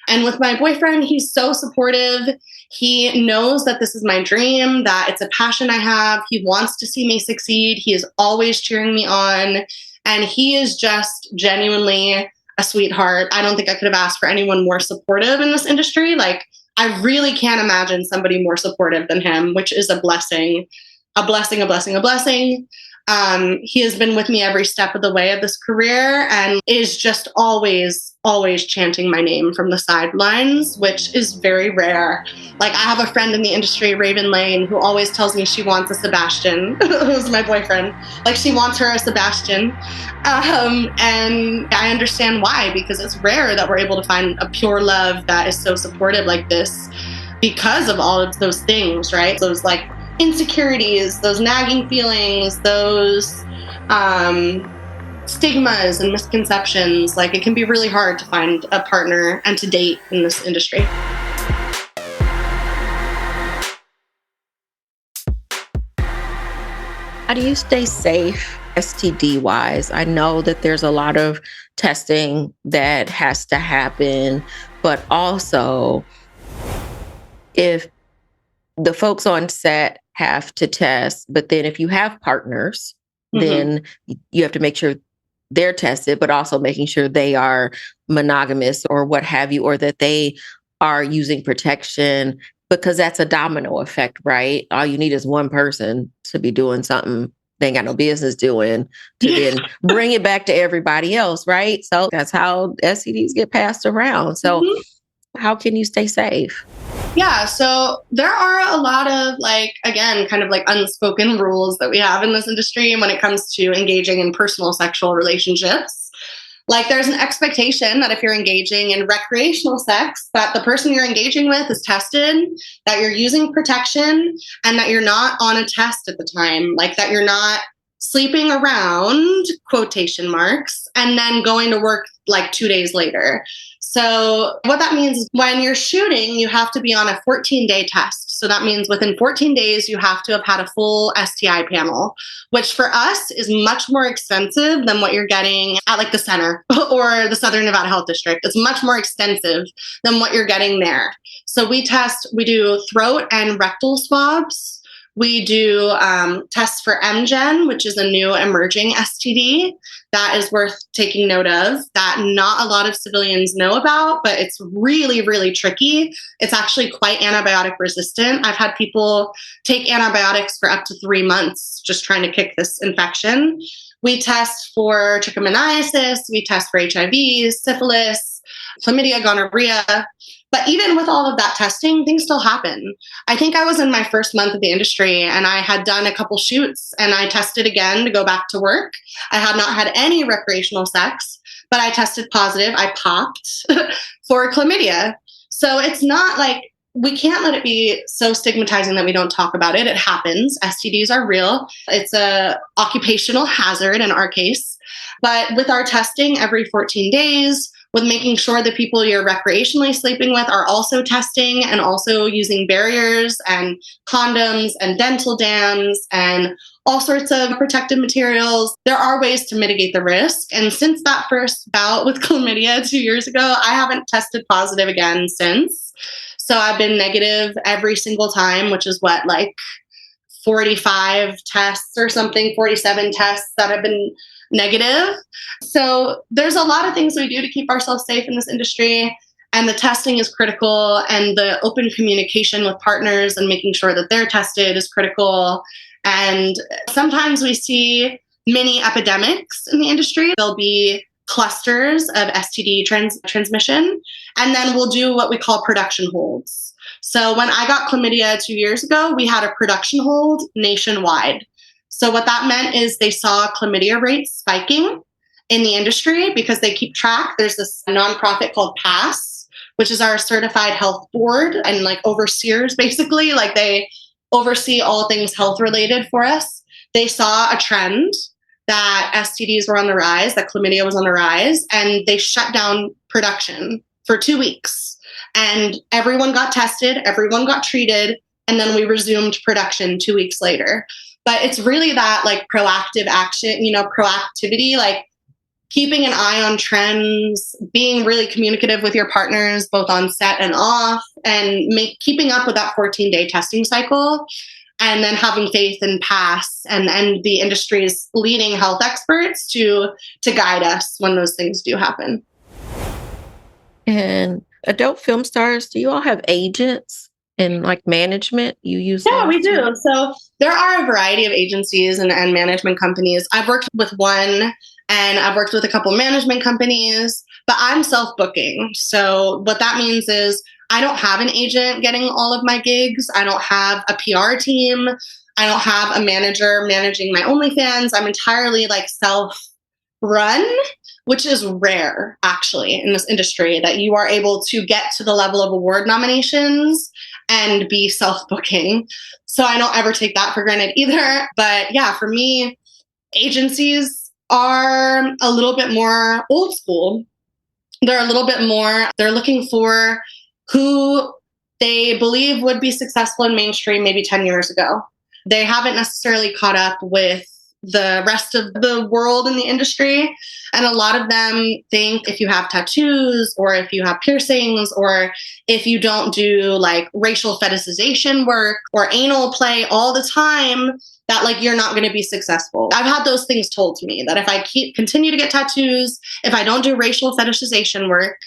And with my boyfriend, he's so supportive. He knows that this is my dream, that it's a passion I have. He wants to see me succeed. He is always cheering me on. And he is just genuinely a sweetheart. I don't think I could have asked for anyone more supportive in this industry. Like, I really can't imagine somebody more supportive than him, which is a blessing, a blessing, a blessing, a blessing. He has been with me every step of the way of this career and is just always, always chanting my name from the sidelines, which is very rare. Like I have a friend in the industry, Raven Lane, who always tells me she wants a Sebastian, who's my boyfriend. Like she wants her a Sebastian. And I understand why, because it's rare that we're able to find a pure love that is so supportive like this because of all of those things, right? Those like insecurities, those nagging feelings, those stigmas and misconceptions. Like it can be really hard to find a partner and to date in this industry. How do you stay safe STD wise? I know that there's a lot of testing that has to happen, but also if the folks on set have to test, but then if you have partners, then you have to make sure they're tested, but also making sure they are monogamous or what have you, or that they are using protection, because that's a domino effect, right? All you need is one person to be doing something they ain't got no business doing to then bring it back to everybody else, right? So that's how STDs get passed around. So how can you stay safe? Yeah, so there are a lot of like, again, kind of like unspoken rules that we have in this industry when it comes to engaging in personal sexual relationships. Like there's an expectation that if you're engaging in recreational sex, that the person you're engaging with is tested, that you're using protection, and that you're not on a test at the time, like that you're not sleeping around, quotation marks, and then going to work like 2 days later. So what that means is when you're shooting, you have to be on a 14-day test. So that means within 14 days, you have to have had a full STI panel, which for us is much more expensive than what you're getting at like the center or the Southern Nevada Health District. It's much more extensive than what you're getting there. So we do throat and rectal swabs. We do tests for MGen, which is a new emerging STD that is worth taking note of, that not a lot of civilians know about, but it's really, really tricky. It's actually quite antibiotic resistant. I've had people take antibiotics for up to 3 months just trying to kick this infection. We test for trichomoniasis, we test for HIV, syphilis, chlamydia, gonorrhea. But even with all of that testing, things still happen. I think I was in my first month of the industry and I had done a couple shoots and I tested again to go back to work. I had not had any recreational sex, but I tested positive. I popped for chlamydia. So it's not like we can't let it be so stigmatizing that we don't talk about it. It happens. STDs are real. It's a occupational hazard in our case. But with our testing every 14 days, with making sure the people you're recreationally sleeping with are also testing and also using barriers and condoms and dental dams and all sorts of protective materials, there are ways to mitigate the risk. And since that first bout with chlamydia 2 years ago, I haven't tested positive again since. So I've been negative every single time, which is what, like 45 tests or something, 47 tests that have been negative. So there's a lot of things we do to keep ourselves safe in this industry. And the testing is critical. And the open communication with partners and making sure that they're tested is critical. And sometimes we see mini epidemics in the industry. There'll be clusters of STD transmission. And then we'll do what we call production holds. So when I got chlamydia 2 years ago, we had a production hold nationwide. So what that meant is they saw chlamydia rates spiking in the industry because they keep track. There's this nonprofit called PASS, which is our certified health board and like overseers, basically. Like they oversee all things health related for us. They saw a trend that STDs were on the rise, that chlamydia was on the rise, and they shut down production for 2 weeks. And everyone got tested, everyone got treated, and then we resumed production 2 weeks later. But it's really that like proactive action, proactivity, like keeping an eye on trends, being really communicative with your partners, both on set and off, and keeping up with that 14-day testing cycle, and then having faith in PASS and the industry's leading health experts to guide us when those things do happen. And adult film stars, do you all have agents and like management you use? Yeah, we do. So there are a variety of agencies and management companies. I've worked with one and I've worked with a couple management companies, but I'm self-booking. So what that means is I don't have an agent getting all of my gigs. I don't have a PR team. I don't have a manager managing my OnlyFans. I'm entirely like self-run, which is rare actually in this industry, that you are able to get to the level of award nominations and be self-booking. So I don't ever take that for granted either. But yeah, for me, agencies are a little bit more old school. They're a little bit more, they're looking for who they believe would be successful in mainstream maybe 10 years ago. They haven't necessarily caught up with the rest of the world in the industry. And a lot of them think if you have tattoos or if you have piercings or if you don't do like racial fetishization work or anal play all the time, that like you're not going to be successful. I've had those things told to me, that if I continue to get tattoos, if I don't do racial fetishization work,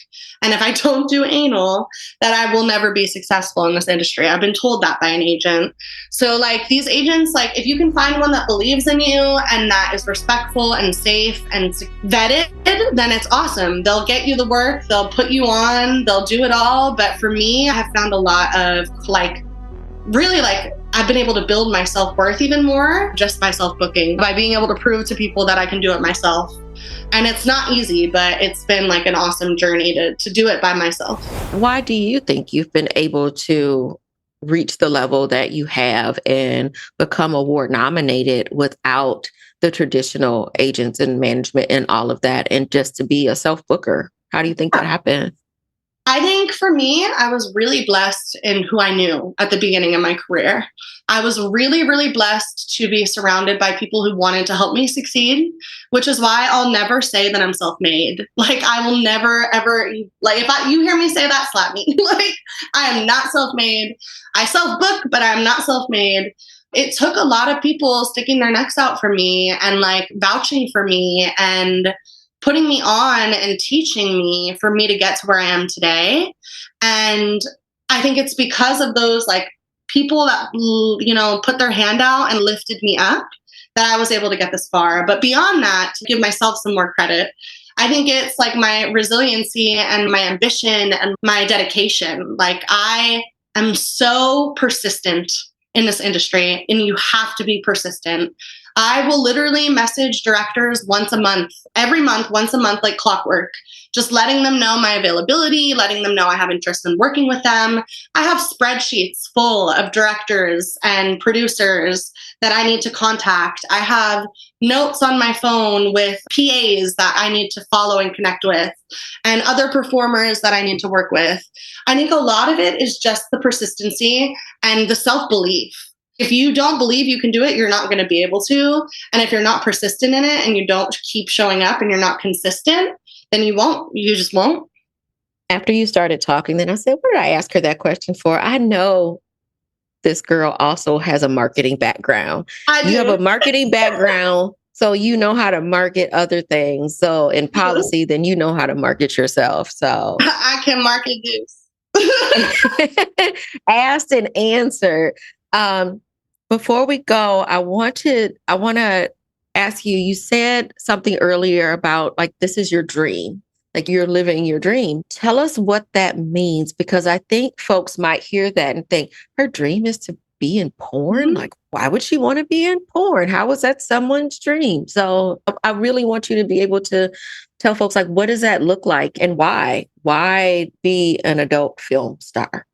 and if I don't do anal, that I will never be successful in this industry. I've been told that by an agent. So like these agents, like if you can find one that believes in you and that is respectful and safe and vetted, then it's awesome. They'll get you the work, they'll put you on, they'll do it all. But for me, I have found a lot of really I've been able to build my self-worth even more just by self-booking, by being able to prove to people that I can do it myself. And it's not easy, but it's been like an awesome journey to do it by myself. Why do you think you've been able to reach the level that you have and become award nominated without the traditional agents and management and all of that, and just to be a self-booker? How do you think that happened? I think for me, I was really blessed in who I knew at the beginning of my career. I was really, really blessed to be surrounded by people who wanted to help me succeed, which is why I'll never say that I'm self-made. Like, I will never, ever, like, if you hear me say that, slap me. Like, I am not self-made. I self-book, but I'm not self-made. It took a lot of people sticking their necks out for me and like vouching for me and putting me on and teaching me for me to get to where I am today. And I think it's because of those like people that, you know, put their hand out and lifted me up that I was able to get this far. But beyond that, to give myself some more credit, I think it's like my resiliency and my ambition and my dedication. Like, I am so persistent in this industry, and you have to be persistent. I will literally message directors once a month, every month, once a month, like clockwork, just letting them know my availability, letting them know I have interest in working with them. I have spreadsheets full of directors and producers that I need to contact. I have notes on my phone with PAs that I need to follow and connect with, and other performers that I need to work with. I think a lot of it is just the persistency and the self-belief. If you don't believe you can do it, you're not going to be able to. And if you're not persistent in it and you don't keep showing up and you're not consistent, then you won't. You just won't. After you started talking, then I said, what did I ask her that question for? I know this girl also has a marketing background. You have a marketing background, so you know how to market other things. So in policy, then you know how to market yourself. So I can market this. Asked and answered. Before we go, I want to ask you, you said something earlier about like, this is your dream, like you're living your dream. Tell us what that means, because I think folks might hear that and think her dream is to be in porn. Mm-hmm. Like, why would she want to be in porn? How is that someone's dream? So I really want you to be able to tell folks, like, what does that look like and why? Why be an adult film star?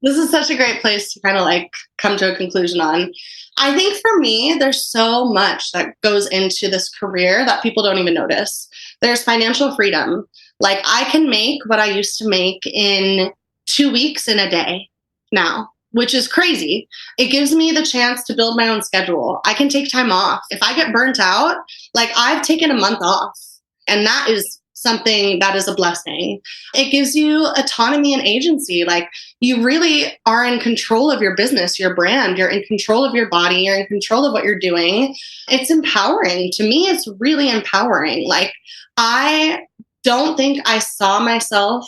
This is such a great place to kind of like come to a conclusion on. I think for me, there's so much that goes into this career that people don't even notice. There's financial freedom. Like, I can make what I used to make in 2 weeks in a day now, which is crazy. It gives me the chance to build my own schedule. I can take time off. If I get burnt out, like, I've taken a month off, and that is something that is a blessing. It gives you autonomy and agency. Like, you really are in control of your business, your brand. You're in control of your body. You're in control of what you're doing. It's empowering. To me, it's really empowering. Like, I don't think I saw myself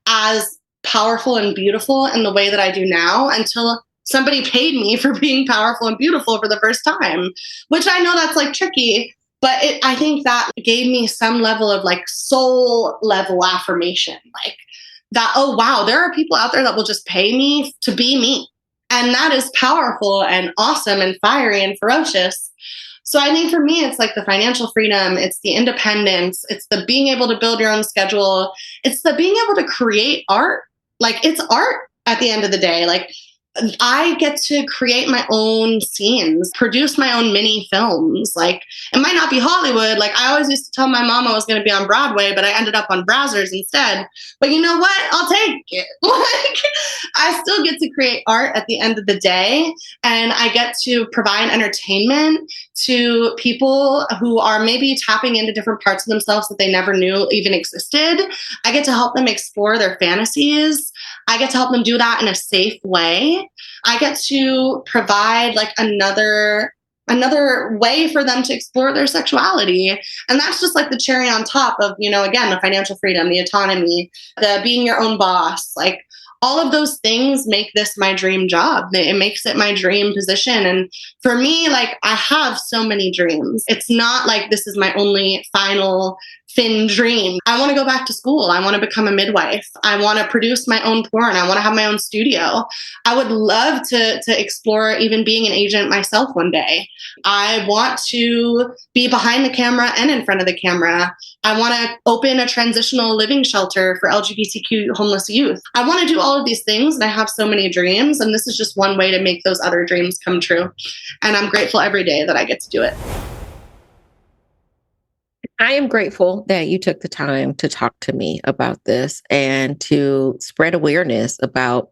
as powerful and beautiful in the way that I do now until somebody paid me for being powerful and beautiful for the first time, which I know that's like tricky. But I think that gave me some level of like soul level affirmation, like that, oh, wow, there are people out there that will just pay me to be me. And that is powerful and awesome and fiery and ferocious. So I think for me, it's like the financial freedom, it's the independence, it's the being able to build your own schedule, it's the being able to create art. Like, it's art at the end of the day. Like, I get to create my own scenes, produce my own mini films. Like, it might not be Hollywood. Like, I always used to tell my mom I was going to be on Broadway, but I ended up on Brazzers instead. But you know what? I'll take it. Like, I still get to create art at the end of the day. And I get to provide entertainment to people who are maybe tapping into different parts of themselves that they never knew even existed. I get to help them explore their fantasies. I get to help them do that in a safe way. I get to provide like another way for them to explore their sexuality. And that's just like the cherry on top of, you know, again, the financial freedom, the autonomy, the being your own boss. Like, all of those things make this my dream job. It makes it my dream position. And for me, like, I have so many dreams. It's not like this is my only final thin dream. I want to go back to school. I want to become a midwife. I want to produce my own porn. I want to have my own studio. I would love to explore even being an agent myself one day. I want to be behind the camera and in front of the camera. I want to open a transitional living shelter for LGBTQ homeless youth. I want to do all of these things, and I have so many dreams, and this is just one way to make those other dreams come true. And I'm grateful every day that I get to do it. I am grateful that you took the time to talk to me about this and to spread awareness about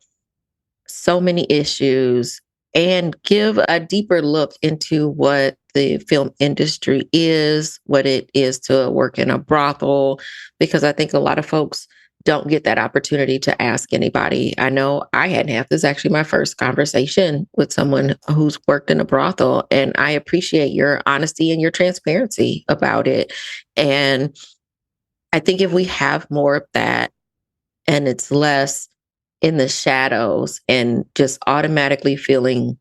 so many issues and give a deeper look into what the film industry is, what it is to work in a brothel, because I think a lot of folks don't get that opportunity to ask anybody. I know I hadn't had this. Actually my first conversation with someone who's worked in a brothel, and I appreciate your honesty and your transparency about it. And I think if we have more of that and it's less in the shadows and just automatically feeling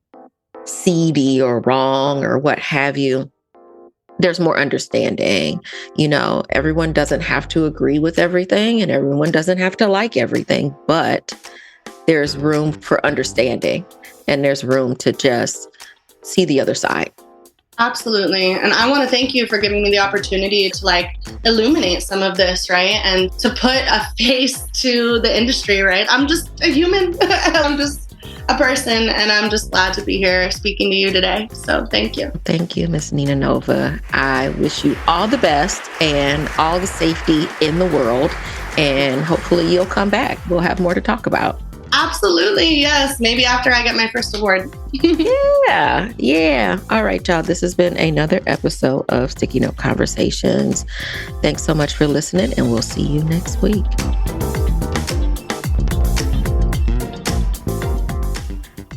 seedy or wrong or what have you, there's more understanding. You know, everyone doesn't have to agree with everything and everyone doesn't have to like everything, but there's room for understanding and there's room to just see the other side. Absolutely. And I want to thank you for giving me the opportunity to illuminate some of this, right? And to put a face to the industry, right? I'm just a human. I'm just a person, and I'm just glad to be here speaking to you today. So thank you. Thank you, Miss Nina Nova. I wish you all the best and all the safety in the world. And hopefully you'll come back. We'll have more to talk about. Absolutely. Yes. Maybe after I get my first award. Yeah. All right, y'all. This has been another episode of Sticky Note Conversations. Thanks so much for listening, and we'll see you next week.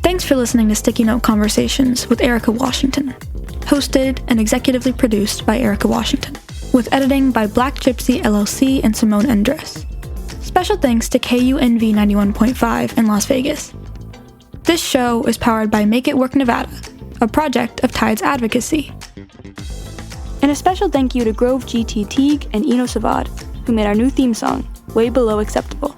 Thanks for listening to Sticky Note Conversations with Erika Washington. Hosted and executively produced by Erika Washington. With editing by Black Gypsy LLC and Simone Endress. Special thanks to KUNV 91.5 in Las Vegas. This show is powered by Make It Work Nevada, a project of Tide's Advocacy. And a special thank you to Grove GT Teague and Eno Savad, who made our new theme song, Way Below Acceptable.